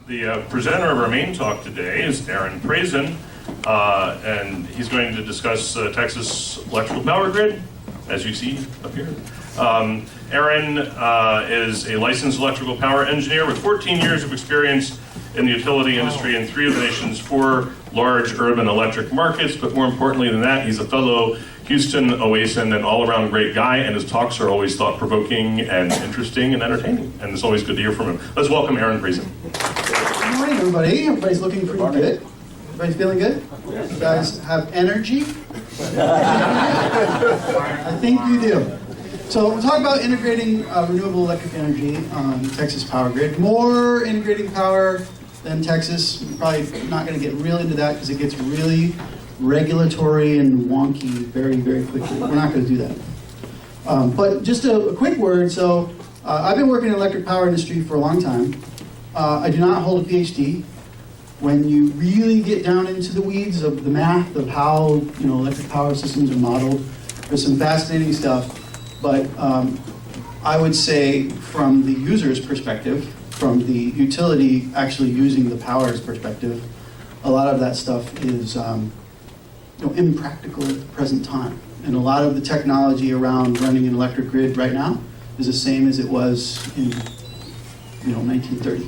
The presenter of our main talk today is Aaron Prazan, and he's going to discuss Texas electrical power grid, as you see up here. Aaron is a licensed electrical power engineer with 14 years of experience in the utility industry in 3 of the nation's 4 large urban electric markets, but more importantly than that, he's a fellow Houston OASIN and all-around great guy, and his talks are always thought-provoking and interesting and entertaining, and it's always good to hear from him. Let's welcome Aaron Prazan. Good morning, everybody. Everybody's looking pretty good. Everybody's feeling good? Yes. You guys have energy? I think you do. So we'll talk about integrating renewable electric energy on Texas power grid. More integrating power than Texas. We're probably not going to get real into that because it gets really regulatory and wonky very, very quickly. We're not going to do that. But just a quick word. So I've been working in the electric power industry for a long time. I do not hold a PhD. When you really get down into the weeds of the math of how electric power systems are modeled, there's some fascinating stuff. But I would say from the user's perspective, from the utility actually using the power's perspective, a lot of that stuff is impractical at the present time. And a lot of the technology around running an electric grid right now is the same as it was in 1930.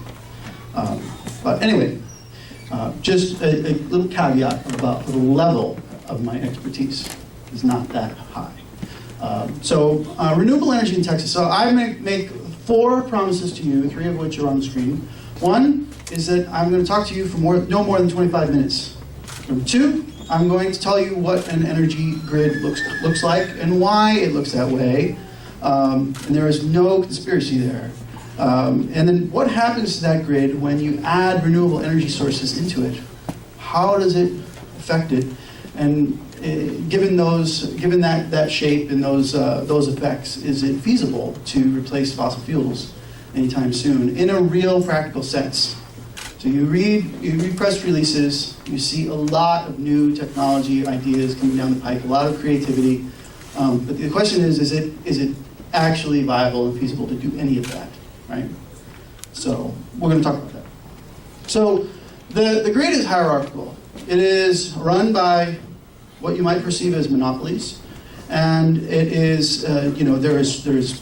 But anyway, just a little caveat about the level of my expertise is not that high. Renewable energy in Texas. So I make 4 promises to you, 3 of which are on the screen. One is that I'm going to talk to you for no more than 25 minutes. Number 2, I'm going to tell you what an energy grid looks like and why it looks that way. And there is no conspiracy there. And then what happens to that grid when you add renewable energy sources into it? How does it affect it? And given that shape and those effects, is it feasible to replace fossil fuels anytime soon in a real practical sense? So you read press releases, you see a lot of new technology ideas coming down the pike, a lot of creativity. But the question is it actually viable and feasible to do any of that, right? So we're going to talk about that. So the grid is hierarchical. It is run by what you might perceive as monopolies, and it is there's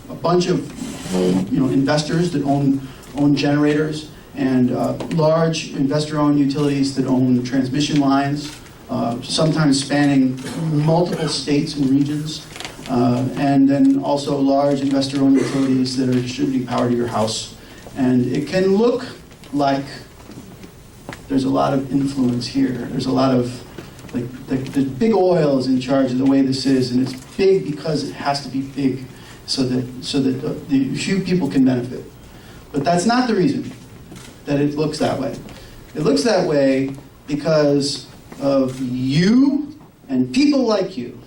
a bunch of investors that own generators, and large investor-owned utilities that own transmission lines, sometimes spanning multiple states and regions, and then also large investor-owned utilities that are distributing power to your house. And it can look like there's a lot of influence here. There's a lot of the big oil is in charge of the way this is, and it's big because it has to be big so that the few people can benefit. But that's not the reason that it looks that way. It looks that way because of you and people like you.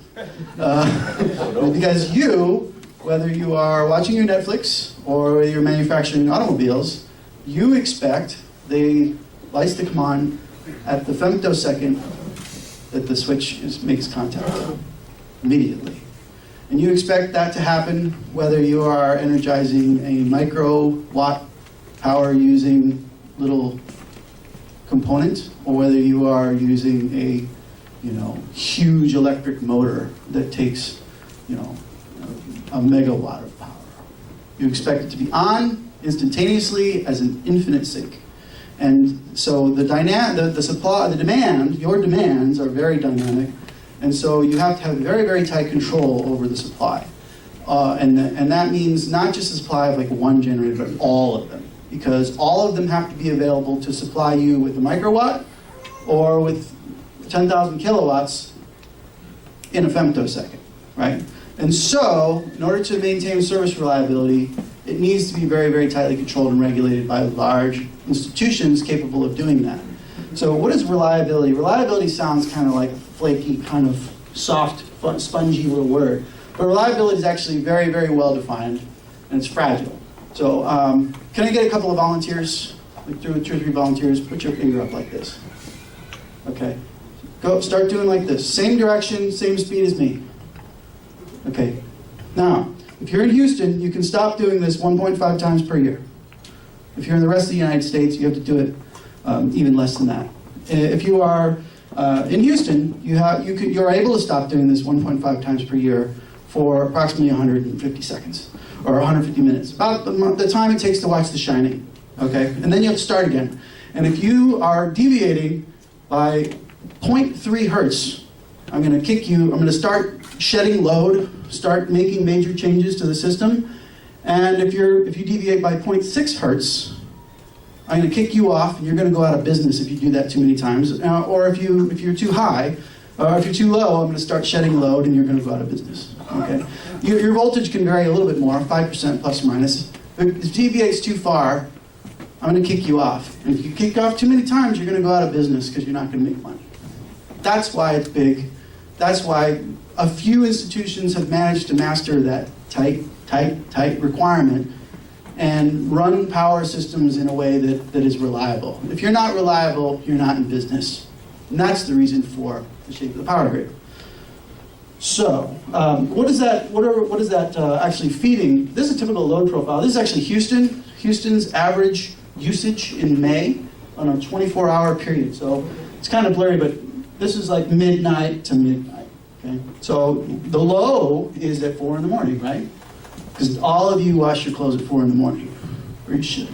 Because you, whether you are watching your Netflix or you're manufacturing automobiles, you expect the lights to come on at the femtosecond that the switch makes contact immediately. And you expect that to happen whether you are energizing a microwatt power using little component or whether you are using a huge electric motor that takes a megawatt of power. You expect it to be on instantaneously as an infinite sink. And so the supply, the demand, your demands are very dynamic, and so you have to have very, very tight control over the supply. And that means not just the supply of one generator, but all of them, because all of them have to be available to supply you with a microwatt or with 10,000 kilowatts in a femtosecond, right? And so, in order to maintain service reliability, it needs to be very, very tightly controlled and regulated by large institutions capable of doing that. So what is reliability? Reliability sounds kind of like a flaky, kind of soft, spongy little word. But reliability is actually very, very well defined, and it's fragile. So can I get a couple of volunteers? Like 2 or 3 volunteers, put your finger up like this. Okay. Go, start doing like this. Same direction, same speed as me. Okay. Now, if you're in Houston, you can stop doing this 1.5 times per year. If you're in the rest of the United States, you have to do it even less than that. If you are in Houston, you're able to stop doing this 1.5 times per year for approximately 150 seconds, or 150 minutes, about the time it takes to watch The Shining, okay? And then you have to start again. And if you are deviating by 0.3 hertz, I'm going to kick you, I'm going to start shedding load, start making major changes to the system, and if you deviate by 0.6 hertz, I'm going to kick you off, and you're going to go out of business if you do that too many times. Or if you're too high, or if you're too low, I'm going to start shedding load, and you're going to go out of business. Okay? Your voltage can vary a little bit more, 5% plus or minus. If it deviates too far, I'm going to kick you off. And if you kick off too many times, you're going to go out of business because you're not going to make money. That's why it's big. That's why a few institutions have managed to master that tight requirement and run power systems in a way that is reliable. If you're not reliable, you're not in business. And that's the reason for the shape of the power grid. So, what is that actually feeding? This is a typical load profile. This is actually Houston's average usage in May on a 24-hour period. So it's kind of blurry, but this is like midnight to midnight. Okay? So the low is at 4 in the morning, right? Because all of you wash your clothes at 4 in the morning, or you should.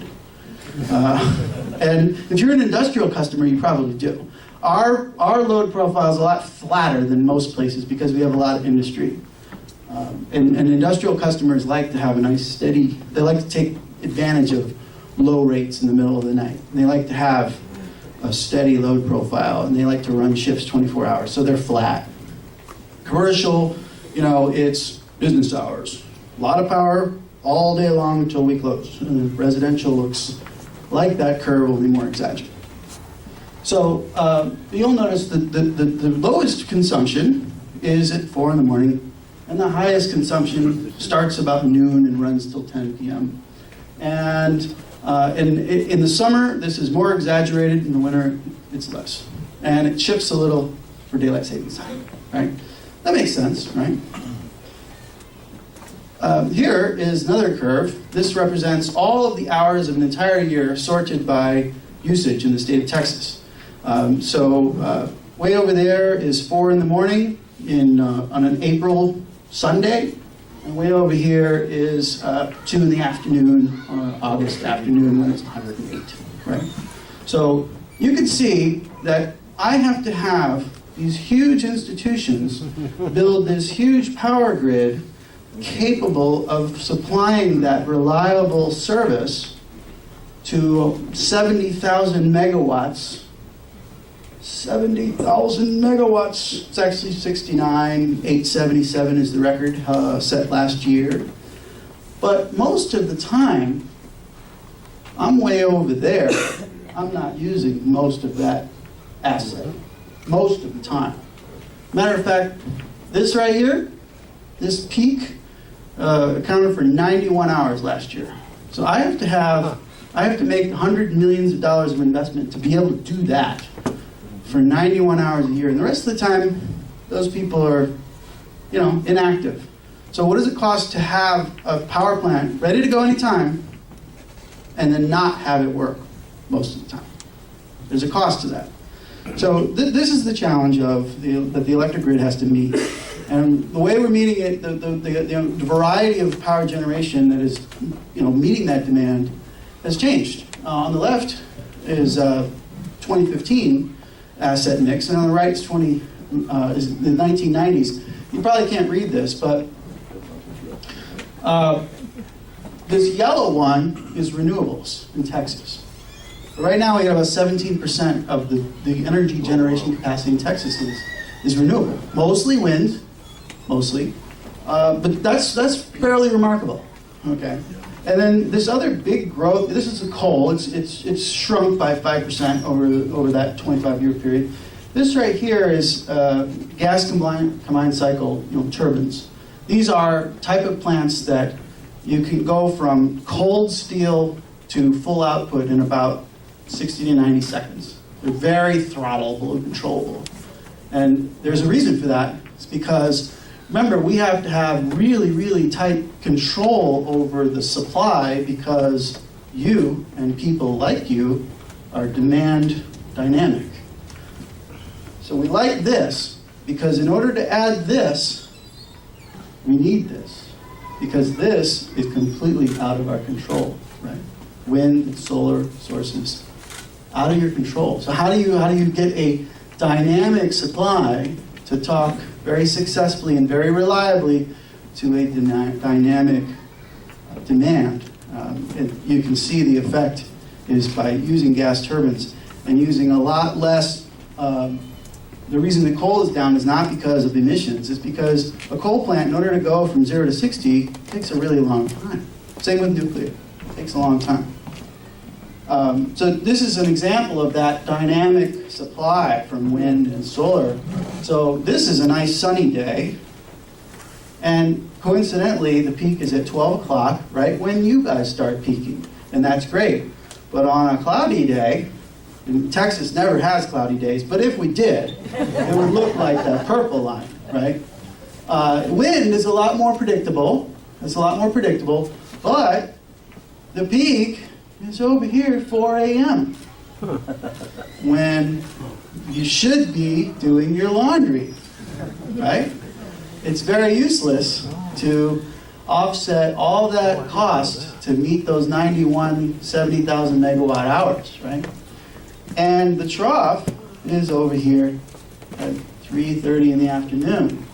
And if you're an industrial customer, you probably do. Our load profile is a lot flatter than most places because we have a lot of industry. And industrial customers like to have a nice steady, they like to take advantage of low rates in the middle of the night. And they like to have a steady load profile, and they like to run shifts 24 hours, so they're flat. Commercial, it's business hours. A lot of power all day long until we close. And residential looks like that curve, only more exaggerated. So you'll notice that the lowest consumption is at 4 in the morning, and the highest consumption starts about noon and runs till 10 p.m. And in the summer, this is more exaggerated. In the winter, it's less. And it shifts a little for daylight savings time, right? That makes sense, right? Here is another curve. This represents all of the hours of an entire year sorted by usage in the state of Texas. Way over there is 4 in the morning on an April Sunday. And way over here is 2 in the afternoon on an August afternoon when it's 108, right? So you can see that I have to have these huge institutions build this huge power grid capable of supplying that reliable service to 70,000 megawatts. 70,000 megawatts. It's actually 69,877 is the record set last year. But most of the time, I'm way over there. I'm not using most of that asset. Most of the time. Matter of fact, this right here, this peak, accounted for 91 hours last year. So I have to make hundreds of millions of dollars of investment to be able to do that for 91 hours a year. And the rest of the time, those people are, inactive. So what does it cost to have a power plant ready to go anytime and then not have it work most of the time? There's a cost to that. So this is the challenge that the electric grid has to meet. And the way we're meeting it, the variety of power generation that is, meeting that demand has changed. On the left is 2015 asset mix, and on the right is is the 1990s. You probably can't read this, but this yellow one is renewables in Texas. Right now, we have about 17% of the energy generation capacity in Texas is renewable. Mostly wind, but that's fairly remarkable. Okay, and then this other big growth. This is the coal. It's shrunk by 5% over that 25-year period. This right here is gas combined cycle turbines. These are type of plants that you can go from cold steel to full output in about 60 to 90 seconds. They're very throttleable and controllable. And there's a reason for that. It's because, remember, we have to have really, really tight control over the supply because you and people like you are demand dynamic. So we like this because in order to add this, we need this. Because this is completely out of our control, right? Wind and solar sources, out of your control. So how do you get a dynamic supply to talk very successfully and very reliably to a dynamic demand? And you can see the effect is by using gas turbines and using a lot less. The reason the coal is down is not because of emissions. It's because a coal plant, in order to go from 0 to 60, takes a really long time. Same with nuclear. It takes a long time. So this is an example of that dynamic supply from wind and solar. So this is a nice sunny day. And coincidentally, the peak is at 12 o'clock, right when you guys start peaking. And that's great. But on a cloudy day, and Texas never has cloudy days, but if we did, it would look like that purple line, right? Wind is a lot more predictable. It's a lot more predictable, but the peak is over here at 4 a.m. when you should be doing your laundry, right? It's very useless to offset all that cost to meet those 70,000 megawatt hours, right? And the trough is over here at 3:30 in the afternoon.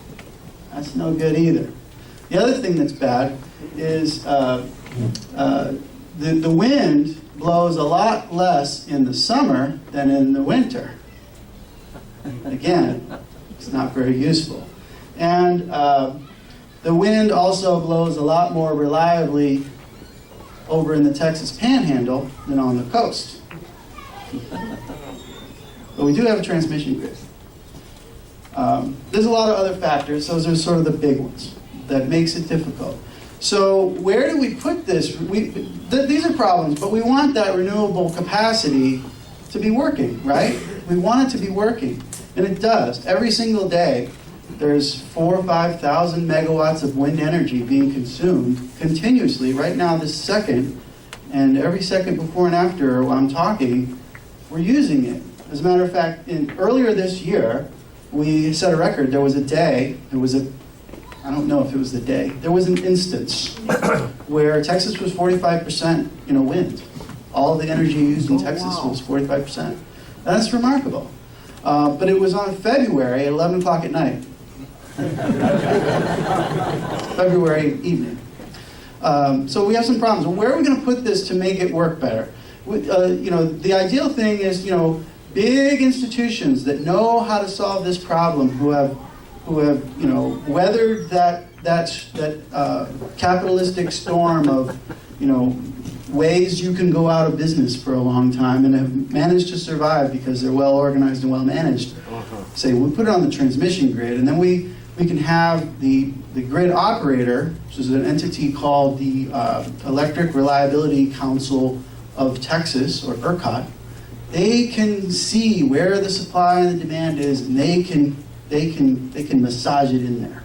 That's no good either. The other thing that's bad is the wind blows a lot less in the summer than in the winter. Again, it's not very useful. And the wind also blows a lot more reliably over in the Texas Panhandle than on the coast. But we do have a transmission grid. There's a lot of other factors. Those are sort of the big ones that makes it difficult. So where do we put this? These are problems, but we want that renewable capacity to be working, right? We want it to be working, and it does. Every single day, there's 4,000 or 5,000 megawatts of wind energy being consumed continuously right now, this second, and every second before and after while I'm talking, we're using it. As a matter of fact, earlier this year, we set a record. There was a day, I don't know if it was the day, there was an instance where Texas was 45% wind. All of the energy used in Texas was 45%. That's remarkable. But it was on February at 11 o'clock at night. February evening. So we have some problems. Well, where are we going to put this to make it work better? The ideal thing is, big institutions that know how to solve this problem, who have weathered that capitalistic storm of, ways you can go out of business for a long time and have managed to survive because they're well organized and well managed. Say, we'll put it on the transmission grid, and then we can have the grid operator, which is an entity called the Electric Reliability Council of Texas, or ERCOT. They can see where the supply and the demand is, and they can massage it in there.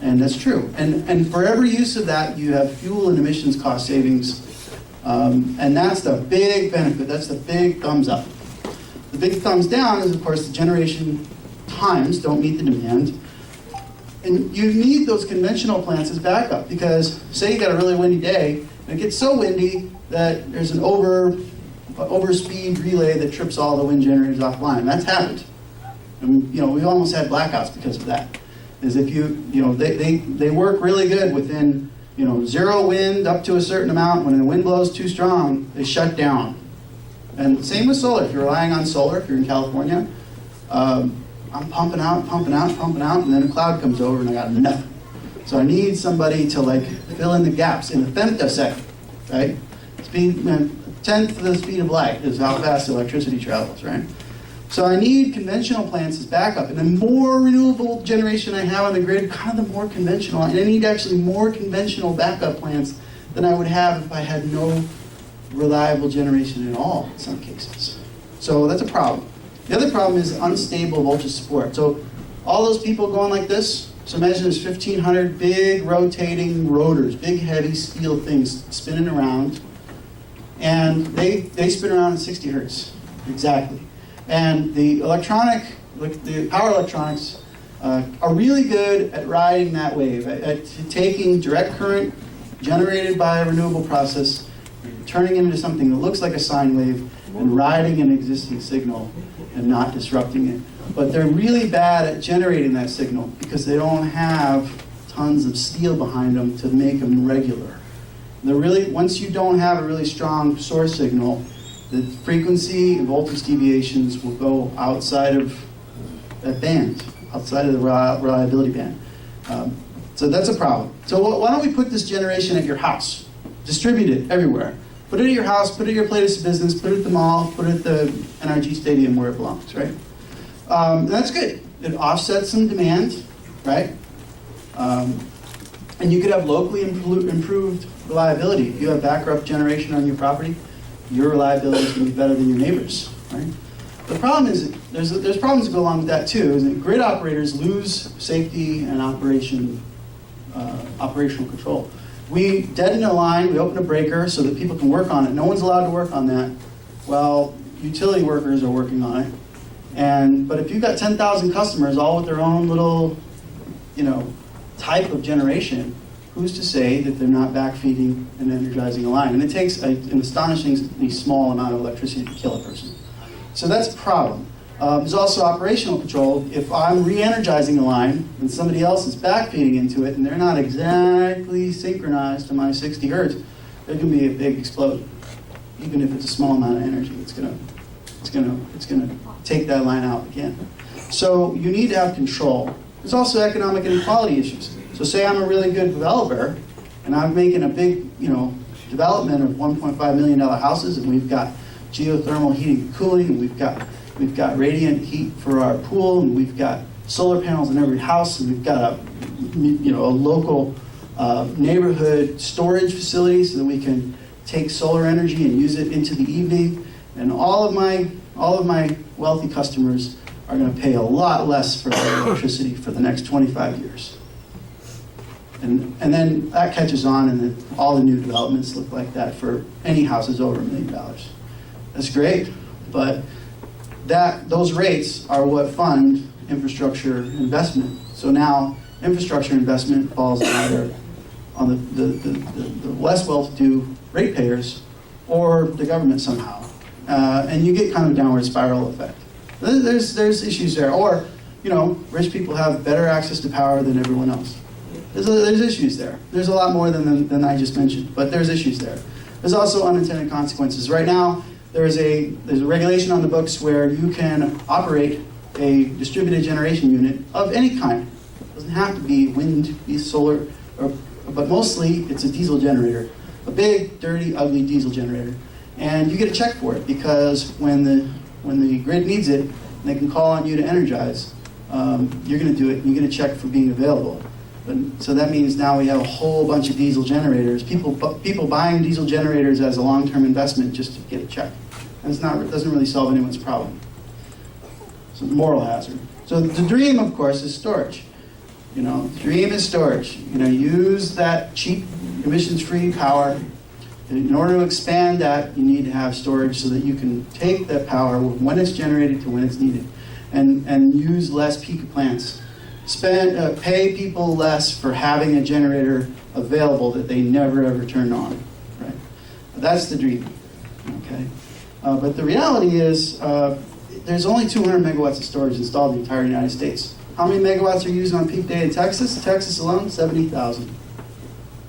And that's true. And for every use of that, you have fuel and emissions cost savings. And that's the big benefit. That's the big thumbs up. The big thumbs down is, of course, the generation times don't meet the demand. And you need those conventional plants as backup, because say you got a really windy day, and it gets so windy that there's an overspeed relay that trips all the wind generators offline. That's happened. And, we've almost had blackouts because of that. Is if they work really good within, zero wind up to a certain amount. When the wind blows too strong, they shut down. And same with solar. If you're relying on solar, if you're in California, I'm pumping out, and then a cloud comes over and I got nothing. So I need somebody to fill in the gaps in a femtosecond, right? Speed, tenth of the speed of light is how fast electricity travels, right? So I need conventional plants as backup, and the more renewable generation I have on the grid, kind of the more conventional, and I need actually more conventional backup plants than I would have if I had no reliable generation at all in some cases. So that's a problem. The other problem is unstable voltage support. So all those people going like this, so imagine there's 1,500 big rotating rotors, big heavy steel things spinning around, And they spin around at 60 hertz, exactly. And the power electronics are really good at riding that wave, at taking direct current generated by a renewable process, turning it into something that looks like a sine wave, and riding an existing signal and not disrupting it. But they're really bad at generating that signal because they don't have tons of steel behind them to make them regular. Once you don't have a really strong source signal, the frequency and voltage deviations will go outside of that band, outside of the reliability band. So that's a problem. So why don't we put this generation at your house? Distribute it everywhere. Put it at your house, put it at your place of business, put it at the mall, put it at the NRG stadium where it belongs, right? That's good. It offsets some demand, right? And you could have locally improved reliability. If you have backup generation on your property, your reliability is going to be better than your neighbors, right? The problem is, there's problems that go along with that too, is that grid operators lose safety and operational control. We deaden a line, we open a breaker so that people can work on it. No one's allowed to work on that while utility workers are working on it. But if you've got 10,000 customers all with their own little, type of generation, who's to say that they're not backfeeding and energizing a line? And it takes an astonishingly small amount of electricity to kill a person. So that's a problem. There's also operational control. If I'm re-energizing a line and somebody else is backfeeding into it and they're not exactly synchronized to my 60 hertz, there can be a big explosion. Even if it's a small amount of energy, it's gonna take that line out again. So you need to have control. There's also economic inequality issues. So say I'm a really good developer and I'm making a big, development of $1.5 million houses, and we've got geothermal heating and cooling, and we've got radiant heat for our pool, and we've got solar panels in every house, and we've got a local neighborhood storage facility so that we can take solar energy and use it into the evening. And all of my wealthy customers are going to pay a lot less for their electricity for the next 25 years. And then that catches on, and then all the new developments look like that for any houses over $1 million. That's great, but those rates are what fund infrastructure investment. So now infrastructure investment falls either on the less well-to-do ratepayers or the government somehow, and you get kind of a downward spiral effect. There's issues there, or rich people have better access to power than everyone else. There's issues there. There's a lot more than I just mentioned, but there's issues there. There's also unintended consequences. Right now, there's a regulation on the books where you can operate a distributed generation unit of any kind. It doesn't have to be wind, be solar, but mostly it's a diesel generator, a big, dirty, ugly diesel generator. And you get a check for it because when the grid needs it, and they can call on you to energize, you're going to do it, and you get a check for being available. So that means now we have a whole bunch of diesel generators, people buying diesel generators as a long-term investment just to get a check. And it doesn't really solve anyone's problem. So the moral hazard. So the dream, of course, is storage. The dream is storage. Use that cheap, emissions-free power. In order to expand that, you need to have storage so that you can take that power when it's generated to when it's needed, and use less peak plants. Pay people less for having a generator available that they never ever turn on. Right? That's the dream. Okay. But the reality is, there's only 200 megawatts of storage installed in the entire United States. How many megawatts are used on peak day in Texas? Texas alone, 70,000.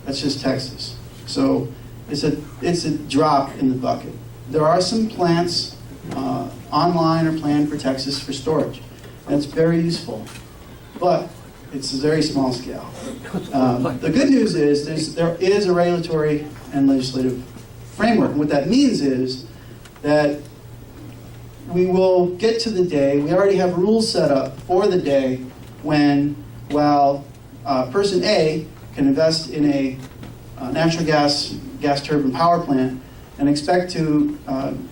That's just Texas. So it's a drop in the bucket. There are some plants online or planned for Texas for storage. That's very useful, but it's a very small scale. The good news is there is a regulatory and legislative framework. And what that means is that we will get to the day, we already have rules set up for the day when, person A can invest in a natural gas turbine power plant and expect to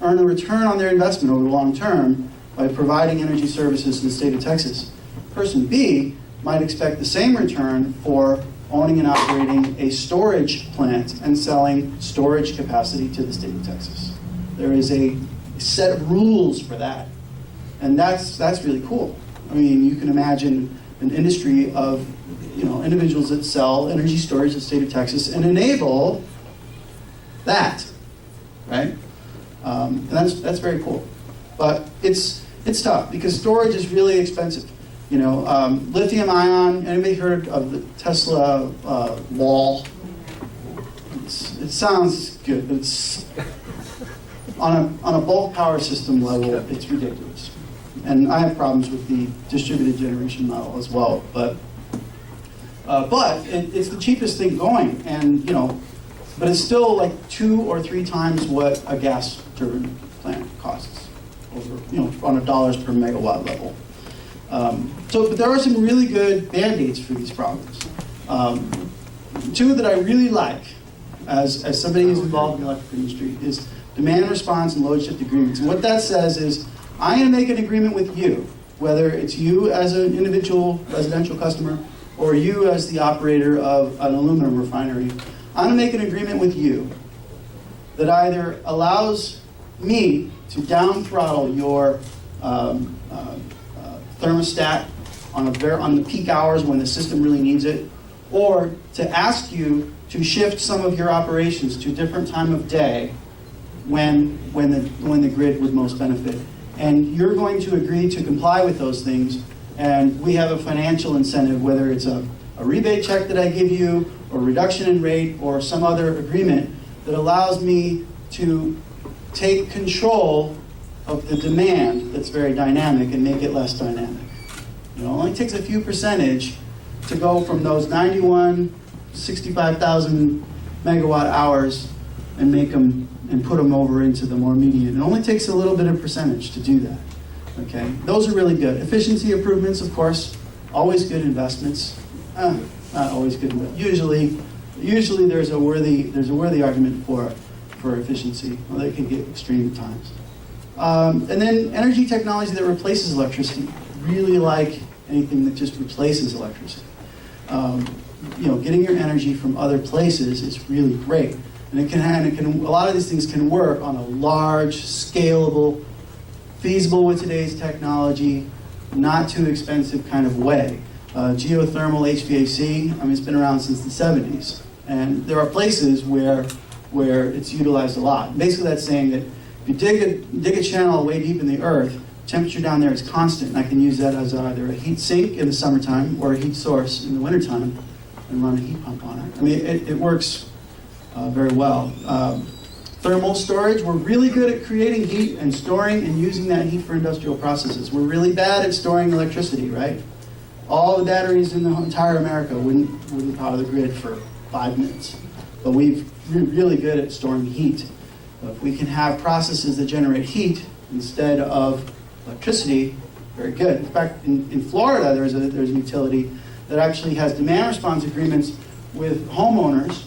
earn a return on their investment over the long term by providing energy services to the state of Texas. Person B might expect the same return for owning and operating a storage plant and selling storage capacity to the state of Texas. There is a set of rules for that. And that's really cool. I mean, you can imagine an industry of individuals that sell energy storage to the state of Texas and enable that, right? And that's very cool. But it's tough because storage is really expensive. Lithium ion. Anybody heard of the Tesla wall? It sounds good, but it's on a bulk power system level, it's ridiculous. And I have problems with the distributed generation model as well. But it's the cheapest thing going, and but it's still like 2 or 3 times what a gas turbine plant costs, on a dollars per megawatt level. But there are some really good band-aids for these problems. 2 that I really like, as somebody who's involved in the electric industry, is demand response and load shift agreements. And what that says is, I'm going to make an agreement with you, whether it's you as an individual residential customer or you as the operator of an aluminum refinery. I'm going to make an agreement with you that either allows me to down throttle your thermostat on the peak hours when the system really needs it, or to ask you to shift some of your operations to a different time of day when the grid would most benefit. And you're going to agree to comply with those things, and we have a financial incentive, whether it's a rebate check that I give you, or reduction in rate, or some other agreement that allows me to take control of the demand that's very dynamic and make it less dynamic. It only takes a few percentage to go from those 65,000 megawatt hours and make them and put them over into the more median. It only takes a little bit of percentage to do that. Okay, those are really good. Efficiency improvements, of course, always good investments. Not always good, but usually there's a worthy argument for efficiency. Well, they can get extreme at times. And then energy technology that replaces electricity. Really like anything that just replaces electricity. Getting your energy from other places is really great. And a lot of these things can work on a large, scalable, feasible with today's technology, not too expensive kind of way. Geothermal HVAC, it's been around since the 70s. And there are places where it's utilized a lot. Basically that's saying that if you dig a channel way deep in the earth, temperature down there is constant, and I can use that as either a heat sink in the summertime or a heat source in the wintertime and run a heat pump on it. It works very well. Thermal storage, we're really good at creating heat and storing and using that heat for industrial processes. We're really bad at storing electricity, right? All the batteries in the entire America wouldn't power the grid for 5 minutes. But we're really good at storing heat. If we can have processes that generate heat instead of electricity, very good. In fact, in Florida, there's a utility that actually has demand response agreements with homeowners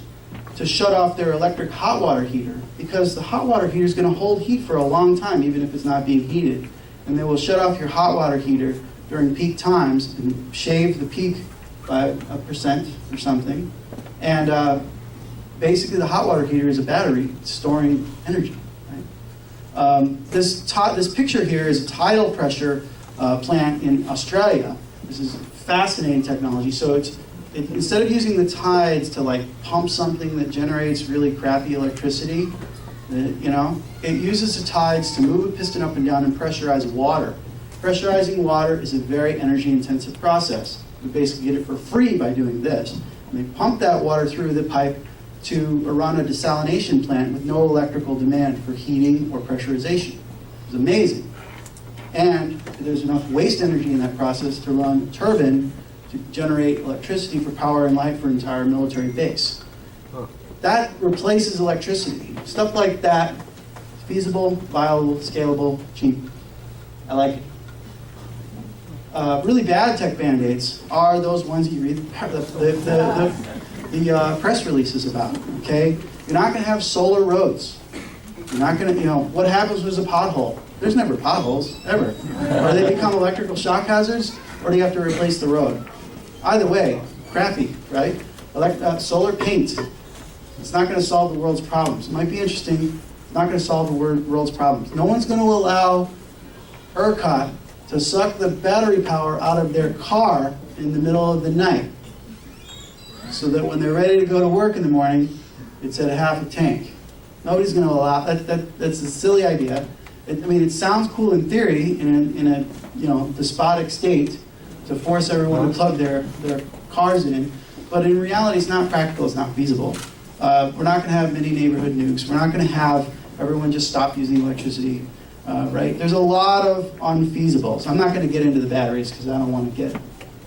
to shut off their electric hot water heater, because the hot water heater is going to hold heat for a long time, even if it's not being heated. And they will shut off your hot water heater during peak times and shave the peak by 1% or something. And basically, the hot water heater is a battery storing energy. Right? This picture here is a tidal pressure plant in Australia. This is fascinating technology. So instead of using the tides to pump something that generates really crappy electricity, it uses the tides to move a piston up and down and pressurize water. Pressurizing water is a very energy-intensive process. We basically get it for free by doing this. And they pump that water through the pipe to run a desalination plant with no electrical demand for heating or pressurization. It's amazing. And there's enough waste energy in that process to run a turbine to generate electricity for power and light for an entire military base. That replaces electricity. Stuff like that, feasible, viable, scalable, cheap. I like it. Really bad tech band-aids are those ones you read the press releases about, okay? You're not going to have solar roads. You're not going to, what happens when there's a pothole? There's never potholes, ever. Or they become electrical shock hazards, or do you have to replace the road? Either way, crappy, right? Solar paint. It's not going to solve the world's problems. It might be interesting. It's not going to solve the world's problems. No one's going to allow ERCOT to suck the battery power out of their car in the middle of the night, so that when they're ready to go to work in the morning, it's at half a tank. Nobody's going to allow that. That's a silly idea. It sounds cool in theory, in a despotic state, to force everyone to plug their cars in, but in reality, it's not practical. It's not feasible. We're not going to have many neighborhood nukes. We're not going to have everyone just stop using electricity. Right? There's a lot of unfeasible. So I'm not going to get into the batteries because I don't want to get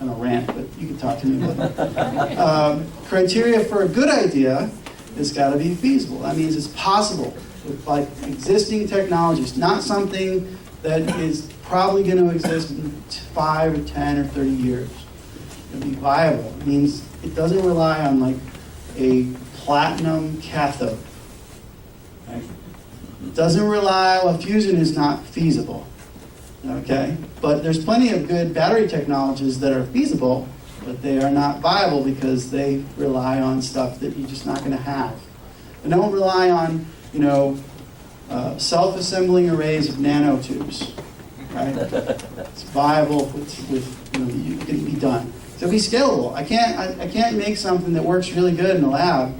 on a rant, but you can talk to me about it. Criteria for a good idea has got to be feasible. That means it's possible with like existing technologies, not something that is probably going to exist in 5 or 10 or 30 years. It'll be viable. It means it doesn't rely on like a platinum cathode. Right? It doesn't rely, well, fusion is not feasible. Okay? But there's plenty of good battery technologies that are feasible, but they are not viable because they rely on stuff that you're just not going to have. They don't rely on, self-assembling arrays of nanotubes. Right? It's viable with it can be done. So it'll be scalable. I can't make something that works really good in the lab.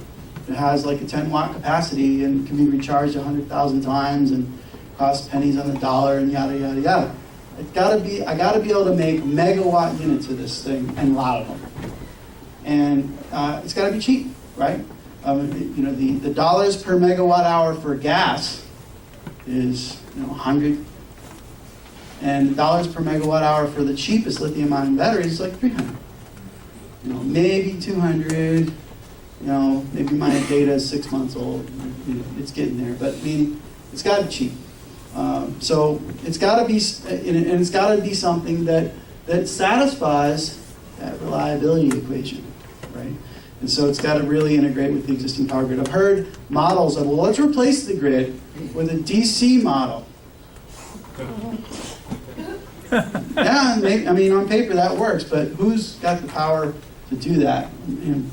It has like a 10-watt capacity and can be recharged 100,000 times and costs pennies on the dollar and yada yada yada. I gotta be able to make megawatt units of this thing and a lot of them. And it's got to be cheap, right? The dollars per megawatt hour for gas is 100, and the dollars per megawatt hour for the cheapest lithium-ion batteries is like 300. Maybe 200. Maybe my data is 6 months old. It's getting there, but it's got to be cheap. So it's got to be, and it's got to be something that satisfies that reliability equation, right? And so it's got to really integrate with the existing power grid. I've heard models of, well, let's replace the grid with a DC model. Yeah, maybe, on paper that works, but who's got the power to do that?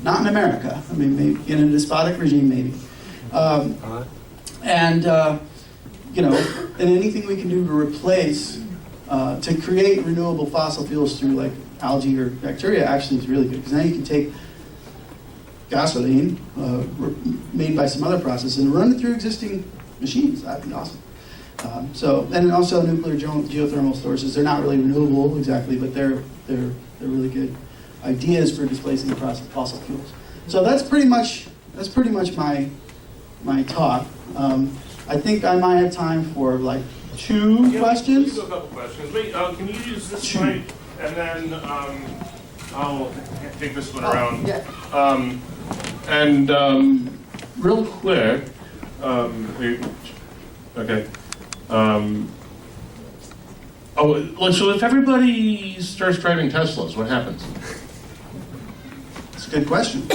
Not in America. Maybe in a despotic regime, maybe. And anything we can do to replace, to create renewable fossil fuels through like algae or bacteria actually is really good, because now you can take gasoline made by some other process and run it through existing machines. That'd be awesome. And also nuclear geothermal sources. They're not really renewable exactly, but they're really good ideas for displacing the process of fossil fuels. So that's pretty much my talk. I think I might have time for like two questions. We do a couple questions. Wait, can you use this mic and then I'll take this one around. Yeah. Real quick, okay. So if everybody starts driving Teslas, what happens? It's a good question.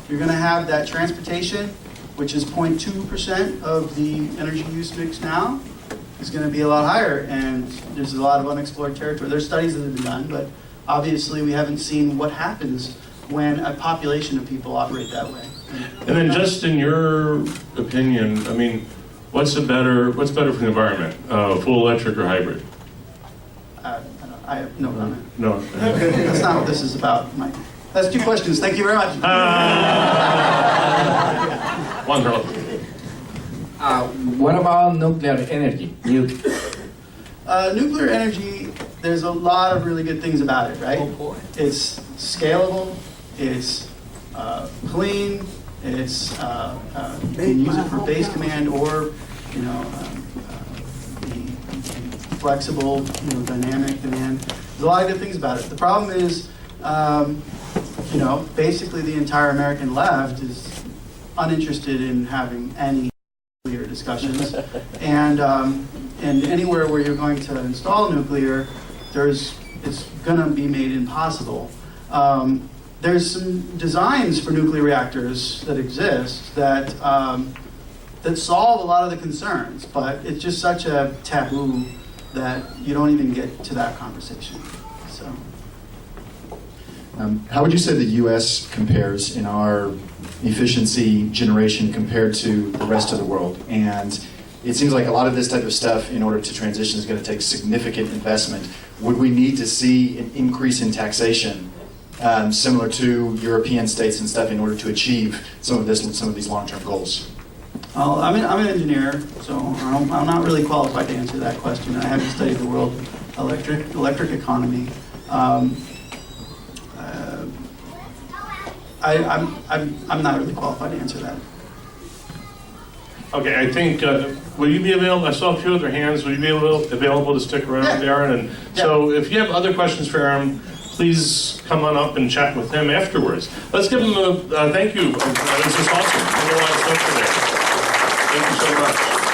You're going to have that transportation, which is 0.2% of the energy use mix now, is going to be a lot higher, and there's a lot of unexplored territory. There's studies that have been done, but obviously we haven't seen what happens when a population of people operate that way. And then just in your opinion, what's better for the environment, full electric or hybrid? I have no comment. No. That's not what this is about, Mike. That's two questions. Thank you very much. Wonderful. What about nuclear energy? Nuclear energy, there's a lot of really good things about it, right? Oh boy. It's scalable, it's clean, it's you can use it for base command or flexible, dynamic demand. There's a lot of good things about it. The problem is, basically the entire American left is uninterested in having any nuclear discussions, and anywhere where you're going to install nuclear, it's going to be made impossible. There's some designs for nuclear reactors that exist that solve a lot of the concerns, but it's just such a taboo that you don't even get to that conversation. So, How would you say the U.S. compares in our efficiency generation compared to the rest of the world? And it seems like a lot of this type of stuff, in order to transition, is going to take significant investment. Would we need to see an increase in taxation, similar to European states and stuff, in order to achieve some of these long-term goals? Well, I'm an engineer, so I'm not really qualified to answer that question. I haven't studied the world electric economy. I'm not really qualified to answer that. Okay, I think, will you be available? I saw a few other hands. Will you be available to stick around, Yeah. Aaron? And so if you have other questions for Aaron, please come on up and chat with him afterwards. Let's give him a thank you. This is awesome. We learned a lot of stuff today. Thank you so much.